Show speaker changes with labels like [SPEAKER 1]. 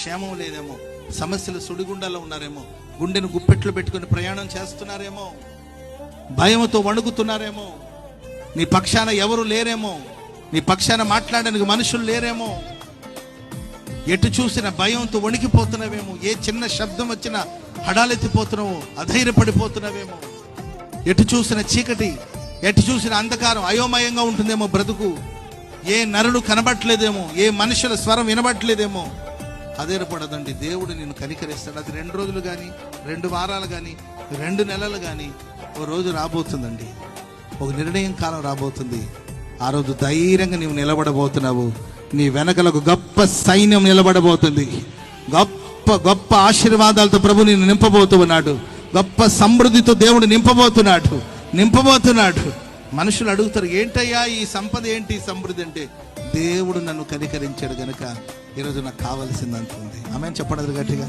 [SPEAKER 1] క్షేమం లేదేమో, సమస్యలు సుడిగుండాలో ఉన్నారేమో, గుండెను గుప్పెట్లు పెట్టుకుని ప్రయాణం చేస్తున్నారేమో, భయంతో వణుకుతున్నారేమో, నీ పక్షాన ఎవరు లేరేమో, నీ పక్షాన మాట్లాడడానికి మనుషులు లేరేమో, ఎటు చూసిన భయంతో వణికిపోతున్నావేమో, ఏ చిన్న శబ్దం వచ్చినా హడాలెత్తిపోతున్నావో, అధైర్యపడిపోతున్నావేమో, ఎటు చూసిన చీకటి, ఎటు చూసిన అంధకారం, అయోమయంగా ఉంటుందేమో బ్రతుకు, ఏ నరుడు కనబట్టలేదేమో, ఏ మనుషుల స్వరం వినబట్టలేదేమో. అధైర్యపడదండి, దేవుడు నిన్ను కనికరిస్తాడు. అది 2 రోజులు కానీ, 2 వారాలు కానీ, 2 నెలలు కానీ, ఓ రోజు రాబోతుందండి, ఒక నిర్ణయం కాలం రాబోతుంది. ఆ రోజు ధైర్యంగా నీవు నిలబడబోతున్నావు. నీ వెనకల ఒక గొప్ప సైన్యం నిలబడబోతుంది. గొప్ప గొప్ప ఆశీర్వాదాలతో ప్రభు నిన్ను నింపబోతున్నాడు. గొప్ప సమృద్ధితో దేవుడు నింపబోతున్నాడు. మనుషులు అడుగుతారు, ఏంటయ్యా ఈ సంపద ఏంటి, ఈ సమృద్ధి అంటే, దేవుడు నన్ను కనికరించాడు గనుక ఈరోజు నాకు కావాల్సింది అంటుంది. ఆమె చెప్పడదు గట్టిగా.